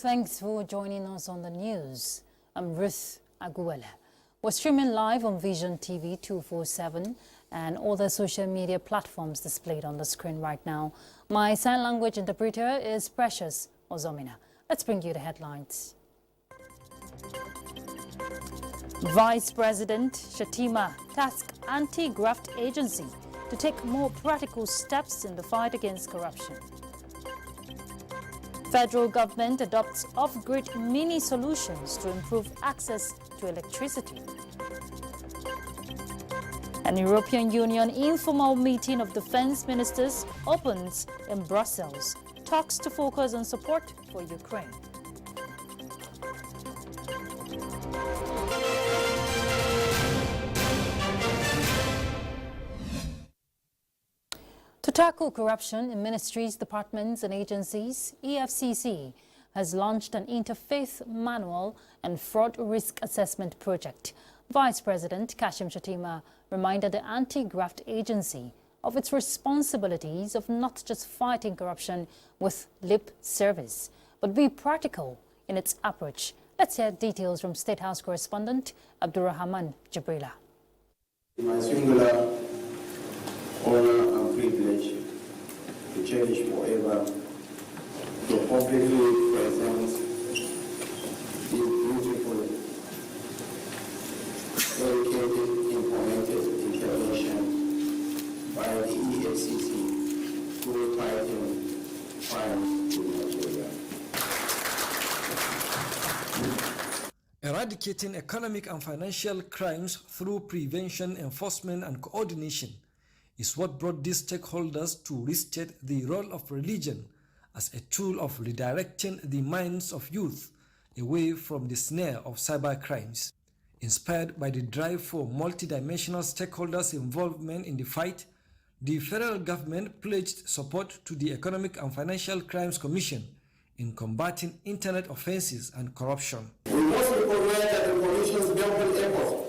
Thanks for joining us on the news. I'm Ruth Aguele. We're streaming live on Vision TV 247 and other social media platforms displayed on the screen right now. My sign language interpreter is Precious Ozomina. Let's bring you the headlines. Vice President Shatima tasked anti-graft agency to take more practical steps in the fight against corruption. Federal government adopts off-grid mini solutions to improve access to electricity. An European Union informal meeting of defense ministers opens in Brussels. Talks to focus on support for Ukraine. To tackle corruption in ministries, departments and agencies, EFCC has launched an interfaith manual and fraud risk assessment project. Vice President Kashim Shettima reminded the anti-graft agency of its responsibilities of not just fighting corruption with lip service, but be practical in its approach. Let's hear details from State House correspondent Abdurrahman Jibrila. My singular honor and privilege to cherish forever to publicly present this beautiful, dedicated, implemented intervention by the EFCC to fighting crime in Nigeria. Eradicating economic and financial crimes through prevention, enforcement and coordination is what brought these stakeholders to restate the role of religion as a tool of redirecting the minds of youth away from the snare of cyber crimes. Inspired by the drive for multidimensional stakeholders' involvement in the fight, the federal government pledged support to the Economic and Financial Crimes Commission in combating internet offenses and corruption. We must recognize that the Commission's double effort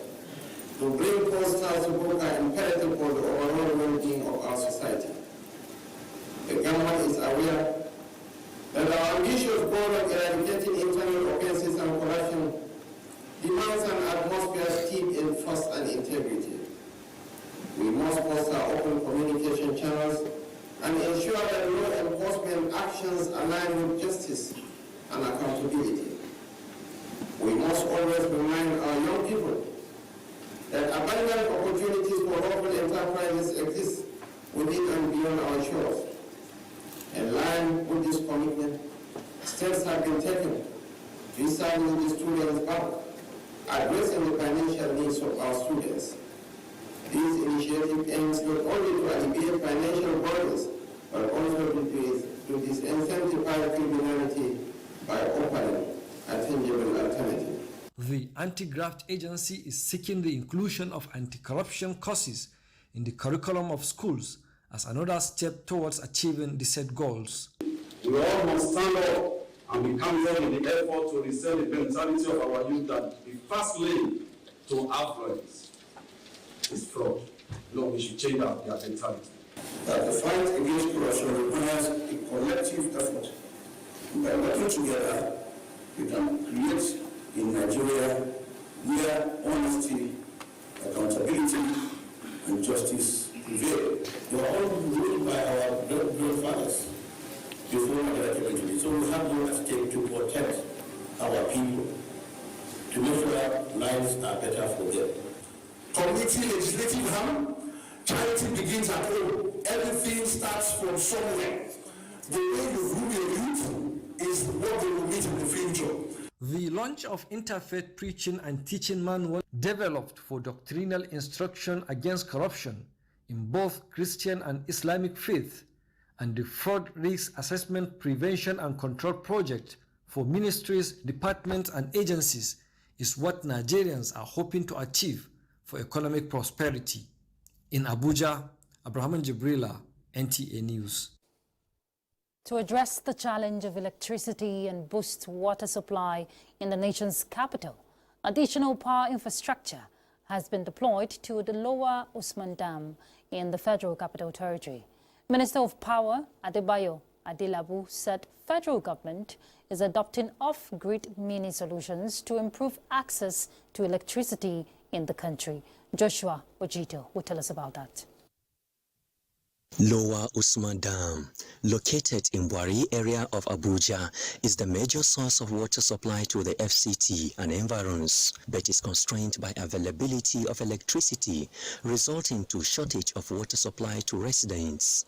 to bring postal support are imperative for the overall well-being of our society. The government is aware that our ambitious goal of eradicating internet offenses and corruption demands an atmosphere steeped in trust and integrity. We must foster open communication channels and ensure that law enforcement actions align with justice and accountability. We must always remind our young people that abundant opportunities for local enterprises exist within and beyond our shores. In line with this commitment, steps have been taken to establish the Students' Bank, addressing the financial needs of our students. This initiative aims not only to alleviate financial burdens, but also to disincentivize criminality by offering a tangible alternative. The anti-graft agency is seeking the inclusion of anti-corruption courses in the curriculum of schools as another step towards achieving the set goals. We all must stand up and become one in the effort to reset the mentality of our youth that the first lane to affluence is fraud. No, we should change their mentality. That the fight against corruption requires a collective effort. By working together, we can create in Nigeria where honesty, accountability, and justice prevail. We are all ruled by our grandfathers before Hydrocarbon. So we have no stake to protect our people, to make sure that lives are better for them. Community legislative harm, charity begins at home. Everything starts from somewhere. The way you rule your youth is what they will meet in the future. The launch of Interfaith Preaching and Teaching Manual developed for doctrinal instruction against corruption in both Christian and Islamic faith, and the Fraud Risk Assessment Prevention and Control Project for ministries, departments and agencies is what Nigerians are hoping to achieve for economic prosperity. In Abuja, Abdurrahman Jibrila, NTA News. To address the challenge of electricity and boost water supply in the nation's capital, additional power infrastructure has been deployed to the lower Usman Dam in the Federal Capital Territory. Minister of Power Adebayo Adelabu said federal government is adopting off-grid mini solutions to improve access to electricity in the country. Joshua Ojito will tell us about that. Lower Usman Dam, located in Bwari area of Abuja, is the major source of water supply to the FCT and environs, but is constrained by availability of electricity, resulting to shortage of water supply to residents.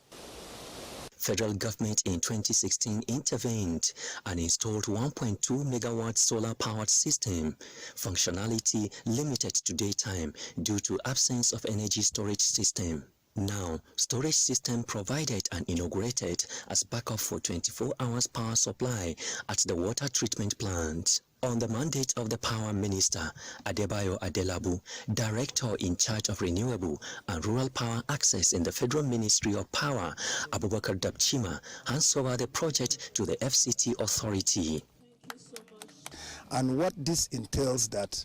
Federal government in 2016 intervened and installed 1.2 megawatt solar powered system, functionality limited to daytime due to absence of energy storage system. Now, storage system provided and inaugurated as backup for 24 hours power supply at the water treatment plant. On the mandate of the Power Minister, Adebayo Adelabu, Director in charge of Renewable and Rural Power Access in the Federal Ministry of Power, Abubakar Dabchima, hands over the project to the FCT Authority. And what this entails that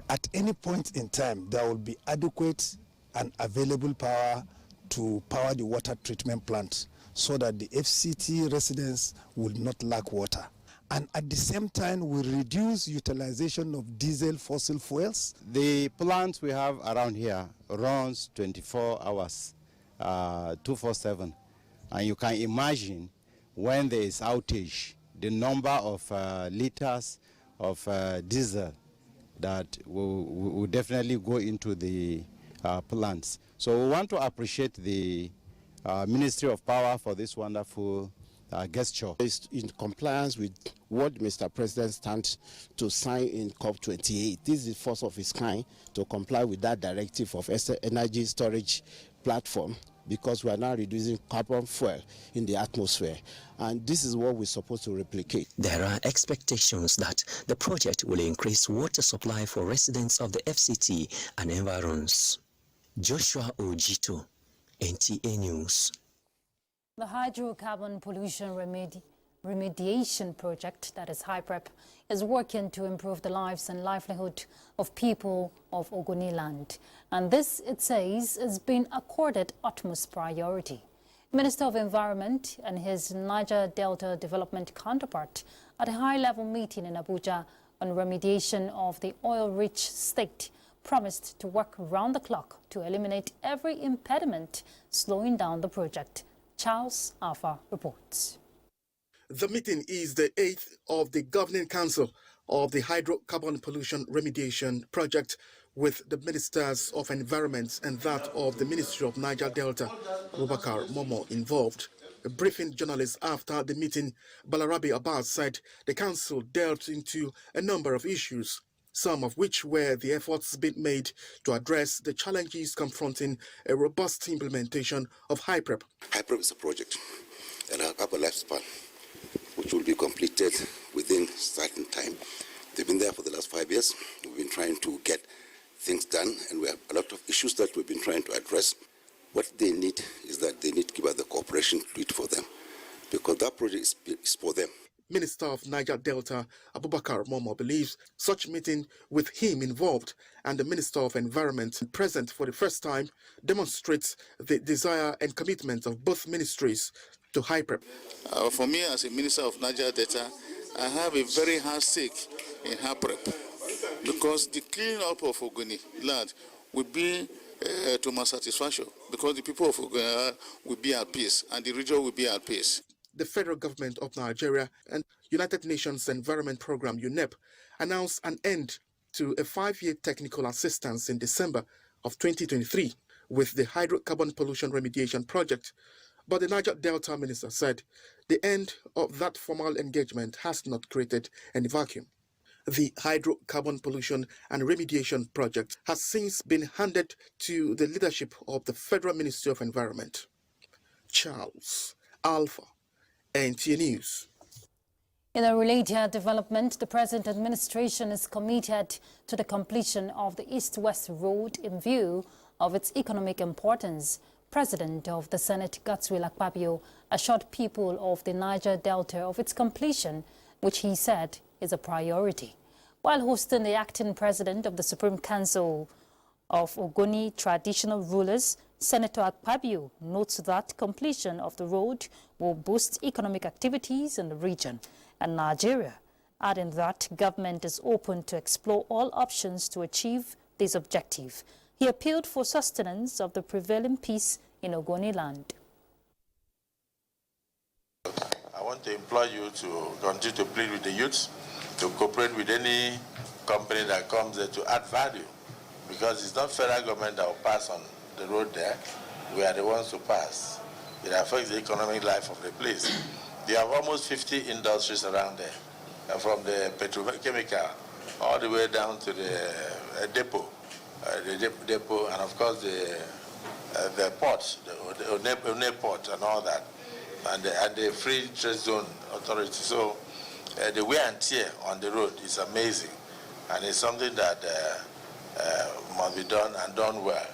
at any point in time, there will be adequate and available power to power the water treatment plant so that the FCT residents will not lack water. And at the same time, we reduce utilization of diesel fossil fuels. The plant we have around here runs 24 hours, 247. And you can imagine when there is outage, the number of liters of diesel that will definitely go into the plants. So we want to appreciate the Ministry of Power for this wonderful gesture. It's in compliance with what Mr. President stands to sign in COP28. This is the first of its kind to comply with that directive of energy storage platform, because we are now reducing carbon fuel in the atmosphere. And this is what we're supposed to replicate. There are expectations that the project will increase water supply for residents of the FCT and environs. Joshua Ojito, NTA News. The Hydrocarbon Pollution Remediation Project, that is HYPREP, is working to improve the lives and livelihood of people of Ogoni land. And this, it says, has been accorded utmost priority. Minister of Environment and his Niger Delta Development counterpart at a high-level meeting in Abuja on remediation of the oil-rich state promised to work round the clock to eliminate every impediment slowing down the project. Charles Alpha reports. The meeting is the 8th of the Governing Council of the Hydrocarbon Pollution Remediation Project, with the Ministers of Environment and that of the Ministry of Niger Delta, Abubakar Momo, involved. Briefing journalists after the meeting, Balarabe Abbas said the council dealt into a number of issues, some of which were the efforts being made to address the challenges confronting a robust implementation of HYPREP. HYPREP is a project and a couple lifespan, which will be completed within certain time. They've been there for the last 5 years. We've been trying to get things done, and we have a lot of issues that we've been trying to address. What they need is that they need to give us the cooperation to do it for them, because that project is for them. Minister of Niger Delta, Abubakar Momo, believes such meeting with him involved and the Minister of Environment present for the first time demonstrates the desire and commitment of both ministries to HYPREP. For me, as a Minister of Niger Delta, I have a very hard stake in HYPREP, because the cleaning up of Ogoni land will be to my satisfaction, because the people of Ogoni will be at peace and the region will be at peace. The federal government of Nigeria and United Nations Environment Program, UNEP, announced an end to a 5-year technical assistance in December of 2023 with the Hydrocarbon Pollution Remediation Project. But the Niger Delta minister said the end of that formal engagement has not created any vacuum. The Hydrocarbon Pollution and Remediation Project has since been handed to the leadership of the Federal Ministry of Environment. Charles Alpha, NTA News. In a related development, the present administration is committed to the completion of the East-West Road in view of its economic importance. President of the Senate, Godswill Akpabio, assured people of the Niger Delta of its completion, which he said is a priority. While hosting the acting president of the Supreme Council of Ogoni Traditional Rulers, Senator Akpabio notes that completion of the road will boost economic activities in the region and Nigeria, adding that government is open to explore all options to achieve this objective. He appealed for sustenance of the prevailing peace in Ogoni land. I want to implore you to continue to plead with the youths, to cooperate with any company that comes there to add value, because it's not federal government that will pass on the road there. We are the ones to pass. It affects the economic life of the place. There are almost 50 industries around there, from the petrochemical all the way down to the depot, and of course the ports, the Une port and all that, and the free trade zone authority. So the wear and tear on the road is amazing, and it's something that must be done and done well.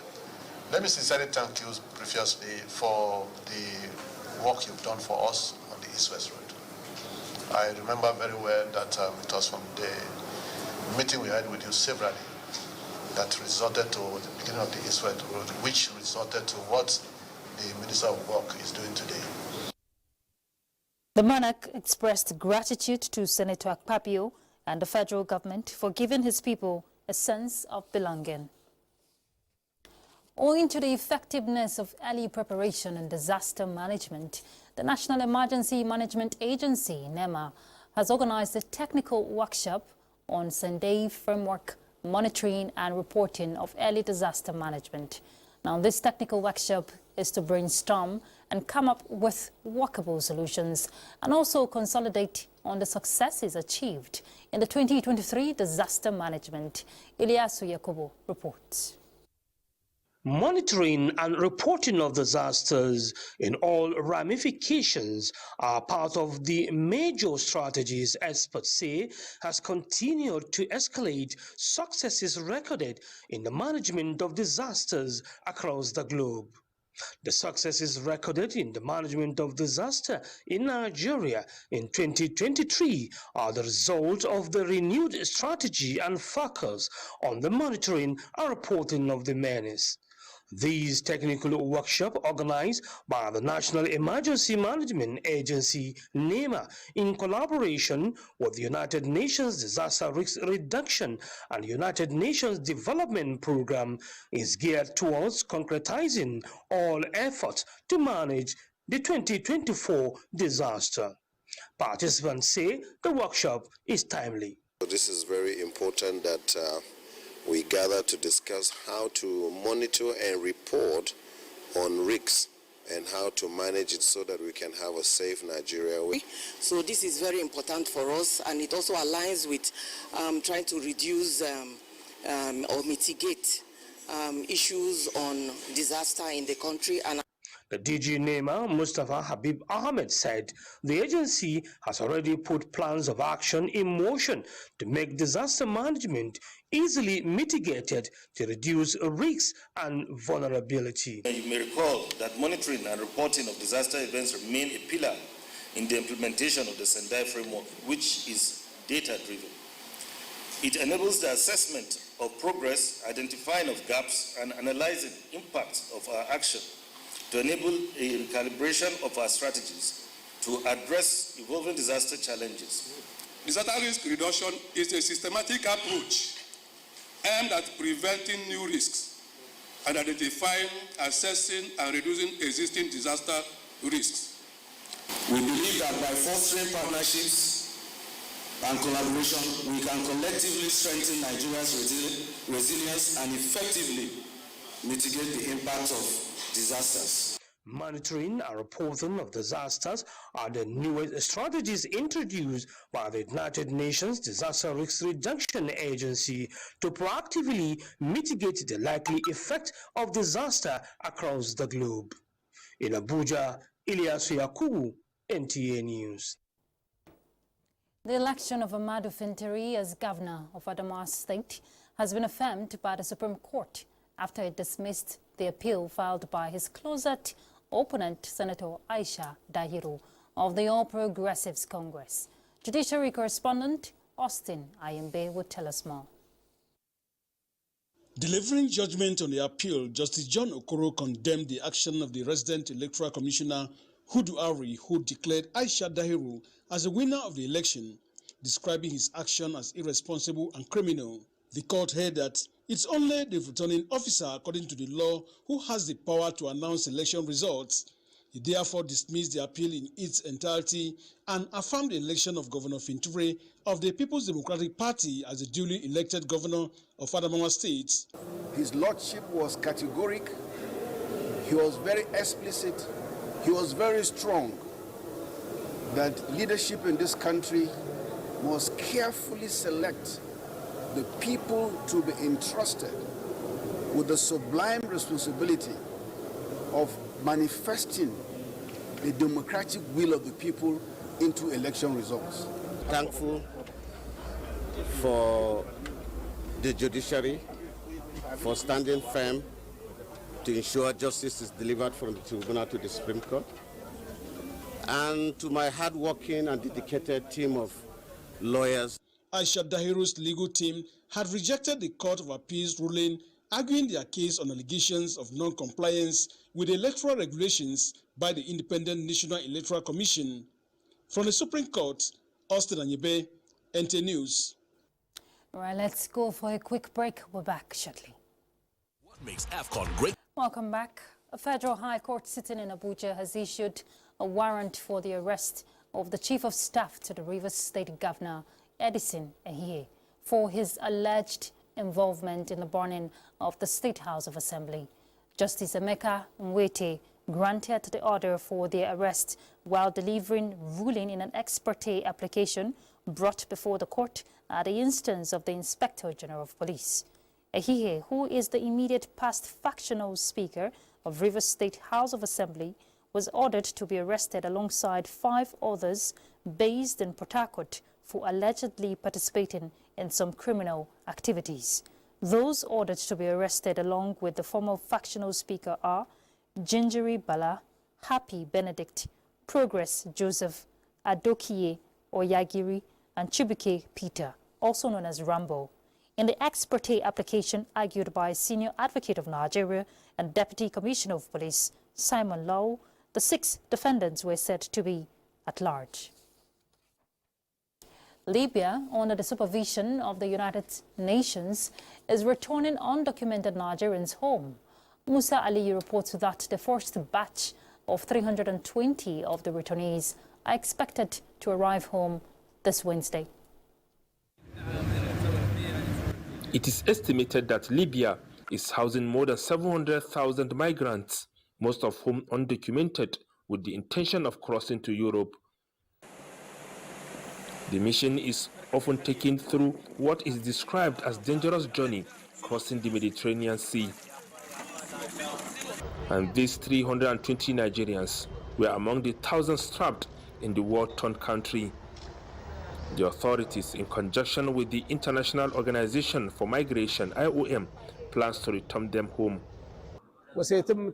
Let me sincerely thank you previously for the work you've done for us on the East-West Road. I remember very well that it was from the meeting we had with you severally that resulted to the beginning of the East-West Road, which resulted to what the Minister of Work is doing today. The monarch expressed gratitude to Senator Akpabio and the federal government for giving his people a sense of belonging. Owing to the effectiveness of early preparation and disaster management, the National Emergency Management Agency, NEMA, has organized a technical workshop on Sunday framework monitoring and reporting of early disaster management. Now, this technical workshop is to brainstorm and come up with workable solutions and also consolidate on the successes achieved in the 2023 disaster management. Ilyasu Yakubu reports. Monitoring and reporting of disasters in all ramifications are part of the major strategies experts say has continued to escalate successes recorded in the management of disasters across the globe. The successes recorded in the management of disaster in Nigeria in 2023 are the result of the renewed strategy and focus on the monitoring and reporting of the menace. These technical workshops organized by the National Emergency Management Agency, NEMA, in collaboration with the United Nations Disaster Risk Reduction and United Nations Development Program, is geared towards concretizing all efforts to manage the 2024 disaster. Participants say the workshop is timely. This is very important that we gather to discuss how to monitor and report on risks and how to manage it so that we can have a safe Nigeria. So this is very important for us, and it also aligns with trying to reduce or mitigate issues on disaster in the country. And the DG NEMA, Mustafa Habib Ahmed, said the agency has already put plans of action in motion to make disaster management easily mitigated to reduce risks and vulnerability. You may recall that monitoring and reporting of disaster events remain a pillar in the implementation of the Sendai framework, which is data-driven. It enables the assessment of progress, identifying of gaps, and analyzing impacts of our action to enable a recalibration of our strategies to address evolving disaster challenges. Disaster risk reduction is a systematic approach aimed at preventing new risks and identifying, assessing, and reducing existing disaster risks. We believe that by fostering partnerships and collaboration, we can collectively strengthen Nigeria's resilience and effectively mitigate the impact of disasters. Monitoring and reporting of disasters are the newest strategies introduced by the United Nations Disaster Risk Reduction Agency to proactively mitigate the likely effect of disaster across the globe. In Abuja, Ilyasu Yakubu, NTA News. The election of Ahmadu Fintiri as governor of Adamawa State has been affirmed by the Supreme Court after it dismissed the appeal filed by his closet opponent, Senator Aisha Dahiru of the All Progressives Congress. Judiciary correspondent Austin Ayembe will tell us more. Delivering judgment on the appeal, Justice John Okoro condemned the action of the resident electoral commissioner Hudu Ari, who declared Aisha Dahiru as the winner of the election, describing his action as irresponsible and criminal. The court held that it's only the returning officer, according to the law, who has the power to announce election results. He therefore dismissed the appeal in its entirety and affirmed the election of Governor Finture of the People's Democratic Party as the duly elected governor of Adamawa State. His lordship was categoric, he was very explicit, he was very strong that leadership in this country must carefully select the people to be entrusted with the sublime responsibility of manifesting the democratic will of the people into election results. Thankful for the judiciary for standing firm to ensure justice is delivered from the tribunal to the Supreme Court, and to my hard-working and dedicated team of lawyers. Aisha Dahiru's legal team had rejected the Court of Appeals ruling, arguing their case on allegations of non-compliance with electoral regulations by the Independent National Electoral Commission. From the Supreme Court, Austin Anyebe, NTA News. All right, let's go for a quick break. We're back shortly. What makes AFCON great? Welcome back. A federal high court sitting in Abuja has issued a warrant for the arrest of the chief of staff to the Rivers State Governor, Edison Ehie, for his alleged involvement in the burning of the State House of Assembly. Justice Emeka Nwete granted the order for their arrest while delivering ruling in an ex parte application brought before the court at the instance of the Inspector General of Police. Ehie, who is the immediate past factional speaker of Rivers State House of Assembly, was ordered to be arrested alongside 5 others based in Port Harcourt for allegedly participating in some criminal activities. Those ordered to be arrested along with the former factional speaker are Gingery Bala, Happy Benedict, Progress Joseph, Adokiye Oyagiri, and Chibuke Peter, also known as Rambo. In the ex parte application argued by Senior Advocate of Nigeria and Deputy Commissioner of Police Simon Lau, the 6 defendants were said to be at large. Libya, under the supervision of the United Nations, is returning undocumented Nigerians home. Musa Ali reports that the first batch of 320 of the returnees are expected to arrive home this Wednesday. It is estimated that Libya is housing more than 700,000 migrants, most of whom undocumented, with the intention of crossing to Europe. The mission is often taken through what is described as dangerous journey crossing the Mediterranean Sea. And these 320 Nigerians were among the thousands trapped in the war-torn country. The authorities, in conjunction with the International Organization for Migration, IOM, plans to return them home. Mohamed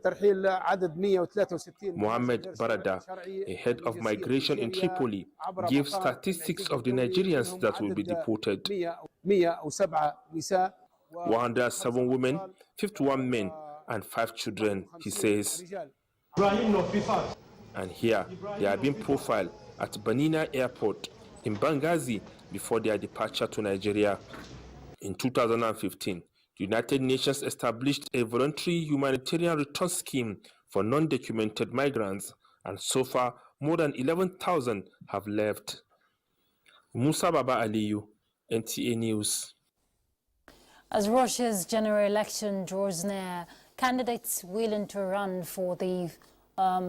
Barada, a head of migration in Tripoli, gave statistics of the Nigerians that will be deported. 107 women, 51 men, and 5 children, he says. And here, they are being profiled at Banina Airport in Benghazi before their departure to Nigeria. In 2015, the United Nations established a voluntary humanitarian return scheme for non-documented migrants, and so far, more than 11,000 have left. Musa Baba Aliyu, NTA News. As Russia's general election draws near, candidates willing to run for the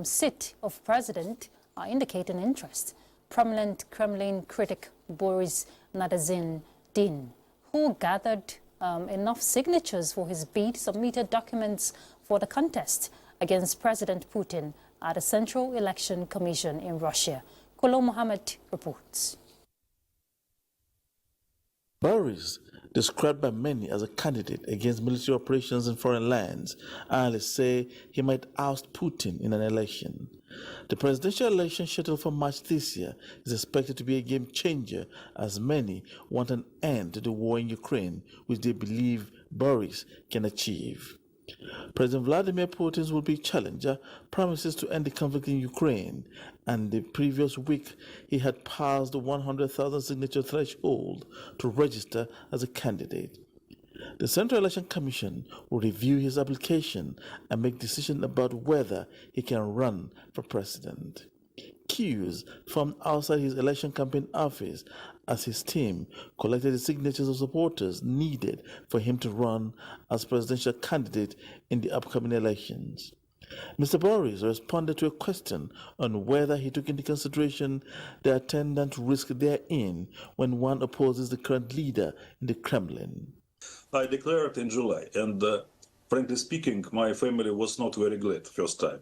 seat of president are indicating interest. Prominent Kremlin critic Boris Nadezhdin, who gathered enough signatures for his bid, submitted documents for the contest against President Putin at the Central Election Commission in Russia. Kolo Mohammed reports. Boris, described by many as a candidate against military operations in foreign lands, analysts say he might oust Putin in an election. The presidential election scheduled for March this year is expected to be a game changer, as many want an end to the war in Ukraine, which they believe Boris can achieve. President Vladimir Putin's will-be challenger promises to end the conflict in Ukraine, and the previous week he had passed the 100,000 signature threshold to register as a candidate. The Central Election Commission will review his application and make decision about whether he can run for president. Queues formed outside his election campaign office as his team collected the signatures of supporters needed for him to run as presidential candidate in the upcoming elections. Mr. Boris responded to a question on whether he took into consideration the attendant risk therein when one opposes the current leader in the Kremlin. I declared in July, and frankly speaking, my family was not very glad first time.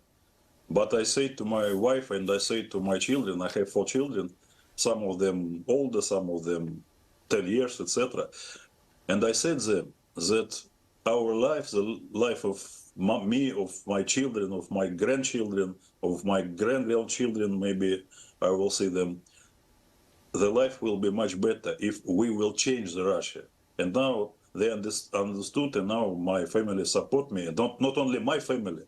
But I say to my wife and I say to my children, I have 4 children, some of them older, some of them 10 years, etc. And I said to them that our life, the life of me, of my children, of my grandchildren, of my grandchildren, maybe I will see them, the life will be much better if we will change the Russia. And now they understood, and now my family support me, not only my family.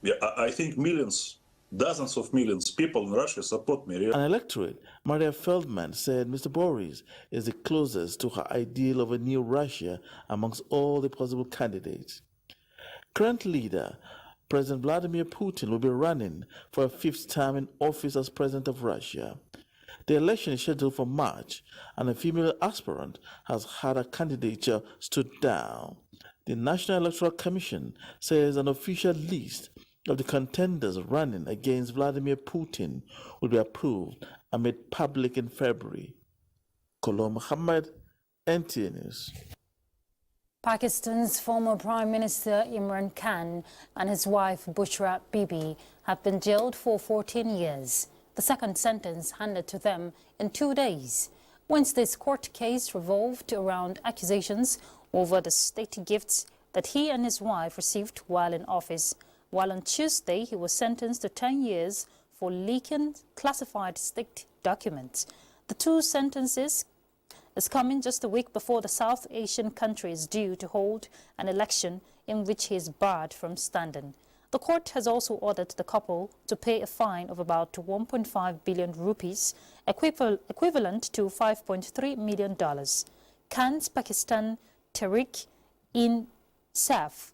Yeah, I think millions, dozens of millions people in Russia support me. An electorate, Maria Feldman, said Mr. Boris is the closest to her ideal of a new Russia amongst all the possible candidates. Current leader, President Vladimir Putin, will be running for a 5th term in office as president of Russia. The election is scheduled for March, and a female aspirant has had her candidature stood down. The National Electoral Commission says an official list of the contenders running against Vladimir Putin will be approved and made public in February. Kolom Muhammad, NTA News. Pakistan's former Prime Minister Imran Khan and his wife Bushra Bibi have been jailed for 14 years. The second sentence handed to them in 2 days. Wednesday's court case revolved around accusations over the state gifts that he and his wife received while in office, while on Tuesday he was sentenced to 10 years for leaking classified state documents. The 2 sentences is coming just a week before the South Asian country is due to hold an election in which he is barred from standing. The court has also ordered the couple to pay a fine of about 1.5 billion rupees, equivalent to $5.3 million. Khan's Pakistan Tehreek-e-Insaf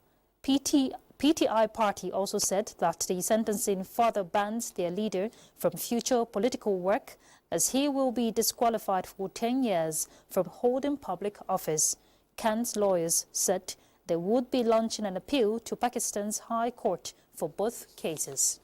PTI party also said that the sentencing further bans their leader from future political work, as he will be disqualified for 10 years from holding public office. Khan's lawyers said they would be launching an appeal to Pakistan's High Court for both cases.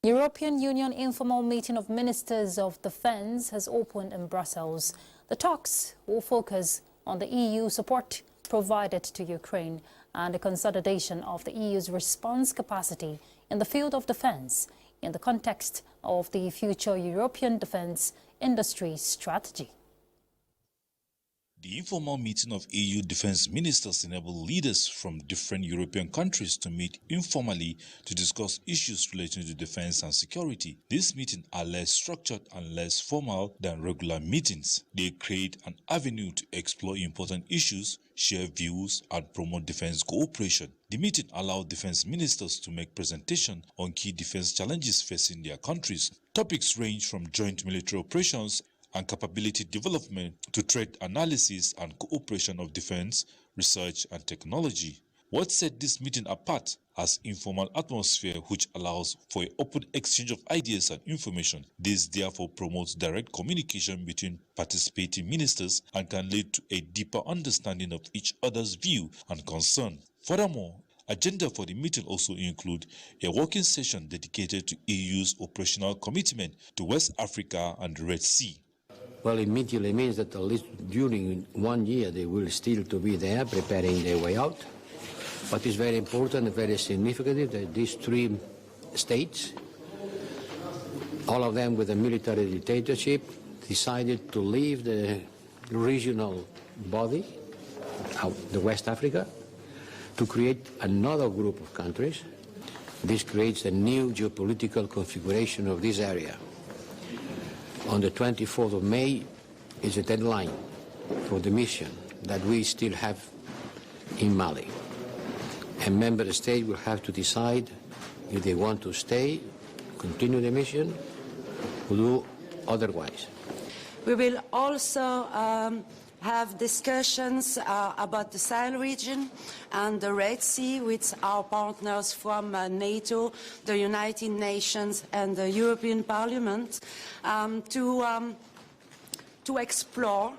European Union informal meeting of ministers of defence has opened in Brussels. The talks will focus on the EU support provided to Ukraine and the consolidation of the EU's response capacity in the field of defence in the context of the future European defence industry strategy. The informal meeting of EU defence ministers enabled leaders from different European countries to meet informally to discuss issues relating to defence and security. These meetings are less structured and less formal than regular meetings. They create an avenue to explore important issues, share views, and promote defence cooperation. The meeting allowed defence ministers to make presentations on key defence challenges facing their countries. Topics range from joint military operations and capability development to threat analysis and cooperation of defense, research and technology. What set this meeting apart as informal atmosphere which allows for an open exchange of ideas and information. This therefore promotes direct communication between participating ministers and can lead to a deeper understanding of each other's view and concern. Furthermore, agenda for the meeting also include a working session dedicated to EU's operational commitment to West Africa and the Red Sea. Well, immediately means that at least during 1 year they will still to be there preparing their way out. But it's very important and very significant that these 3 states, all of them with a military dictatorship, decided to leave the regional body, the West Africa, to create another group of countries. This creates a new geopolitical configuration of this area. on the 24th of May is a deadline for the mission that we still have in Mali. And member states will have to decide if they want to stay, continue the mission, or do otherwise. We will also have discussions about the Sahel region and the Red Sea with our partners from NATO, the United Nations and the European Parliament to explore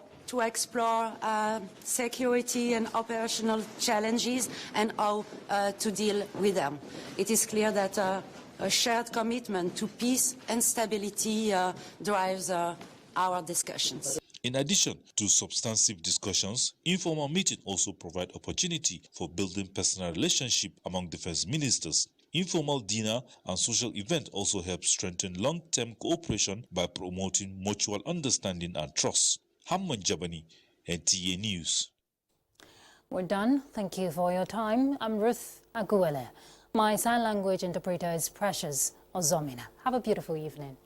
security and operational challenges and how to deal with them. It is clear that a shared commitment to peace and stability drives our discussions. In addition to substantive discussions, informal meetings also provide opportunity for building personal relationship among defense ministers. Informal dinner and social events also help strengthen long-term cooperation by promoting mutual understanding and trust. Hamman Jabani, NTA News. We're done. Thank you for your time. I'm Ruth Aguele. My sign language interpreter is Precious Ozomina. Have a beautiful evening.